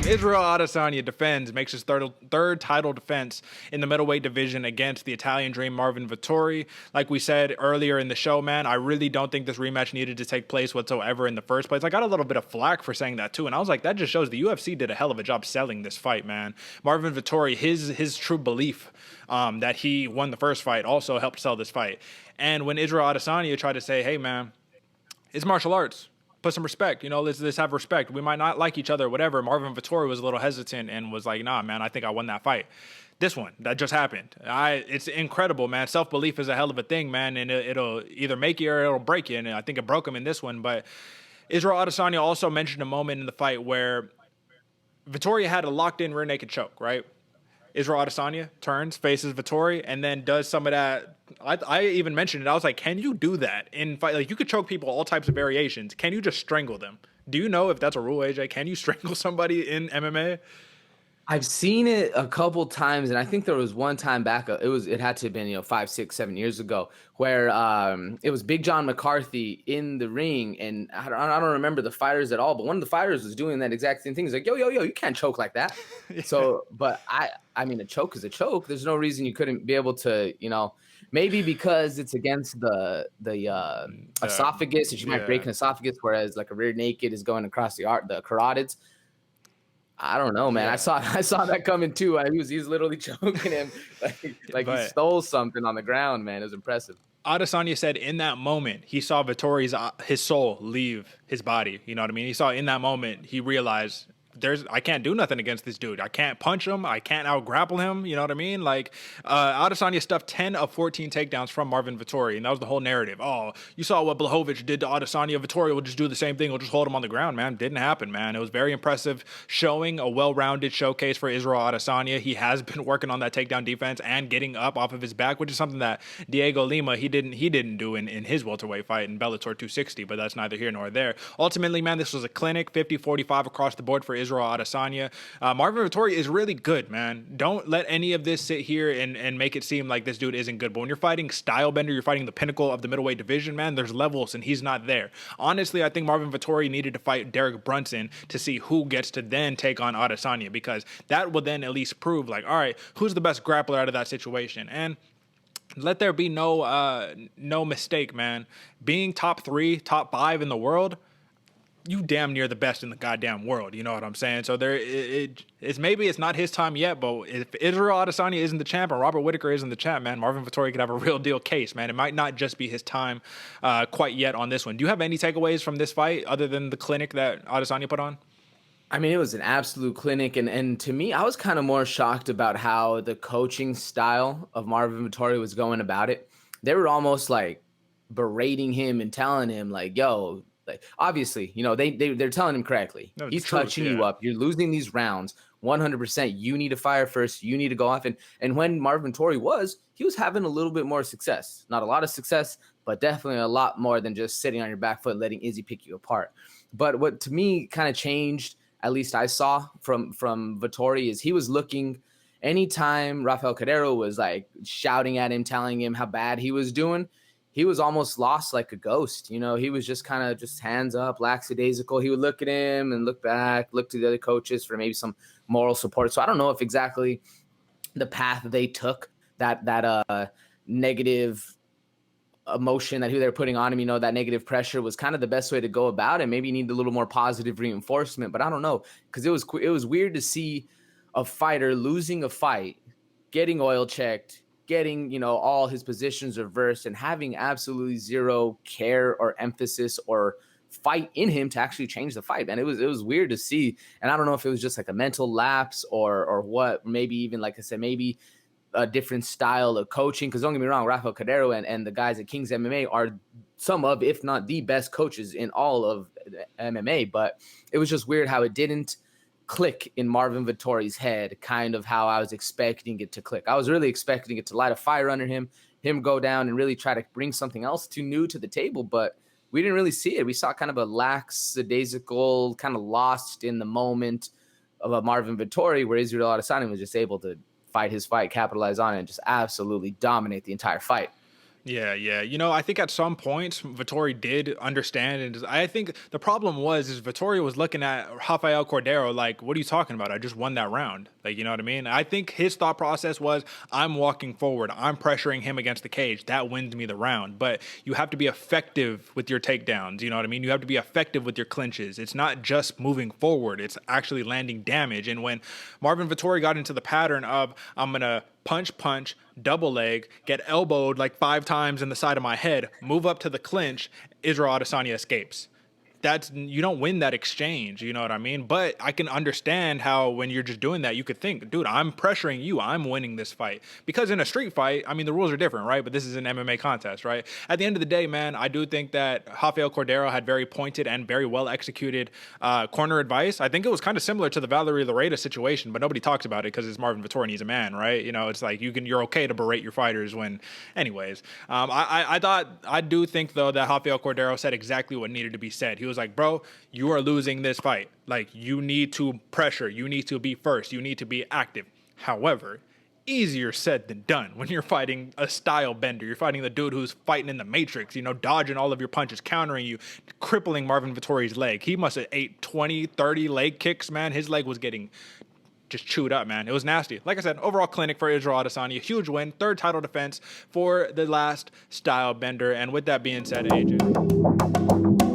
Israel Adesanya makes his third title defense in the middleweight division against the Italian Dream Marvin Vettori. Like we said earlier in the show, man, I really don't think this rematch needed to take place whatsoever in the first place. I got a little bit of flack for saying that too, and I was like, that just shows the UFC did a hell of a job selling this fight, man. Marvin Vettori, his true belief that he won the first fight also helped sell this fight. And when Israel Adesanya tried to say, hey, man, it's martial arts. Put some respect, let's have respect. We might not like each other, whatever. Marvin Vettori was a little hesitant and was like, nah, man, I think I won that fight. This one, that just happened. It's incredible, man. Self-belief is a hell of a thing, man, and it'll either make you or it'll break you, and I think it broke him in this one. But Israel Adesanya also mentioned a moment in the fight where Vettori had a locked-in rear naked choke, right? Israel Adesanya turns, faces Vettori, and then does some of that. I even mentioned it. I was like, can you do that in fight? Like, you could choke people all types of variations. Can you just strangle them? Do you know if that's a rule, AJ? Can you strangle somebody in MMA? I've seen it a couple times, and I think there was one time back. It had to have been 5, 6, 7 years ago, where it was Big John McCarthy in the ring, and I don't remember the fighters at all, but one of the fighters was doing that exact same thing. He's like, yo, you can't choke like that. Yeah. So, but I mean, a choke is a choke. There's no reason you couldn't be able to, maybe because it's against the esophagus, that you might break an esophagus, whereas like a rear naked is going across the carotids. I don't know, man. Yeah. I saw that coming too. He's literally choking him like he stole something on the ground, man. It was impressive. Adesanya said in that moment he saw Vettori's his soul leave his body. You know what I mean? He saw in that moment he realized I can't do nothing against this dude. I can't punch him. I can't out grapple him. You know what I mean? Like, Adesanya stuffed 10 of 14 takedowns from Marvin Vettori, and that was the whole narrative. Oh, you saw what Blachowicz did to Adesanya. Vettori will just do the same thing. He'll just hold him on the ground, man. Didn't happen, man. It was very impressive, showing a well-rounded showcase for Israel Adesanya. He has been working on that takedown defense and getting up off of his back, which is something that Diego Lima, he didn't do in his welterweight fight in Bellator 260, but that's neither here nor there. Ultimately, man, this was a clinic, 50-45 across the board for Israel Adesanya. Marvin Vettori is really good, man. Don't let any of this sit here and make it seem like this dude isn't good. But when you're fighting Stylebender, you're fighting the pinnacle of the middleweight division, man, there's levels, and he's not there. Honestly, I think Marvin Vettori needed to fight Derek Brunson to see who gets to then take on Adesanya, because that will then at least prove, like, all right, who's the best grappler out of that situation? And let there be no mistake, man. Being top 3, top 5 in the world, you damn near the best in the goddamn world. You know what I'm saying? So maybe it's not his time yet, but if Israel Adesanya isn't the champ and Robert Whittaker isn't the champ, man, Marvin Vettori could have a real deal case, man. It might not just be his time quite yet on this one. Do you have any takeaways from this fight other than the clinic that Adesanya put on? I mean, it was an absolute clinic, and to me, I was kind of more shocked about how the coaching style of Marvin Vettori was going about it. They were almost like berating him and telling him, like, yo, like, obviously, they're telling him correctly. No, he's touching you up. You're losing these rounds 100%. You need to fire first. You need to go off. And when Marvin Vettori he was having a little bit more success. Not a lot of success, but definitely a lot more than just sitting on your back foot and letting Izzy pick you apart. But what to me kind of changed, at least I saw from Vettori, is he was looking anytime Rafael Cordero was like shouting at him, telling him how bad he was doing, he was almost lost like a ghost. He was just kind of just hands up, lackadaisical. He would look at him and look back, look to the other coaches for maybe some moral support. So I don't know if exactly the path they took, that negative emotion that they were putting on him, that negative pressure was kind of the best way to go about it. Maybe you need a little more positive reinforcement, but I don't know, because it was weird to see a fighter losing a fight, getting oil checked, getting, all his positions reversed, and having absolutely zero care or emphasis or fight in him to actually change the fight, man. It was weird to see. And I don't know if it was just like a mental lapse or what, maybe even, like I said, maybe a different style of coaching. Because don't get me wrong, Rafael Cordero and the guys at Kings MMA are some of, if not the best coaches in all of MMA. But it was just weird how it didn't click in Marvin Vettori's head, kind of how I was expecting it to click. I was really expecting it to light a fire under him go down and really try to bring something else new to the table, but we didn't really see it. We saw kind of a lackadaisical, kind of lost in the moment of a Marvin Vettori, where Israel Adesanya was just able to fight his fight, capitalize on it, and just absolutely dominate the entire fight. Yeah, yeah. I think at some points Vittori did understand, and I think the problem is Vittori was looking at Rafael Cordero like, "What are you talking about? I just won that round." Like, you know what I mean? I think his thought process was, "I'm walking forward. I'm pressuring him against the cage. That wins me the round." But you have to be effective with your takedowns. You know what I mean? You have to be effective with your clinches. It's not just moving forward; it's actually landing damage. And when Marvin Vettori got into the pattern of, "I'm gonna punch, double leg, get elbowed like 5 times in the side of my head, move up to the clinch, Israel Adesanya escapes." You don't win that exchange, you know what I mean? But I can understand how when you're just doing that, you could think, dude, I'm pressuring you, I'm winning this fight. Because in a street fight, I mean, the rules are different, right? But this is an MMA contest, right? At the end of the day, man, I do think that Rafael Cordero had very pointed and very well executed corner advice. I think it was kind of similar to the Valerie Lareda situation, but nobody talks about it because it's Marvin Vettori and he's a man, right? It's like you're okay to berate your fighters when, anyways. I do think though that Rafael Cordero said exactly what needed to be said. He was like, "Bro, you are losing this fight. Like, you need to pressure. You need to be first. You need to be active." However, easier said than done when you're fighting a style bender. You're fighting the dude who's fighting in the Matrix, dodging all of your punches, countering you, crippling Marvin Vettori's leg. He must have ate 20, 30 leg kicks, man. His leg was getting just chewed up, man. It was nasty. Like I said, overall clinic for Israel Adesanya. Huge win. 3rd title defense for the last style bender. And with that being said, AJ.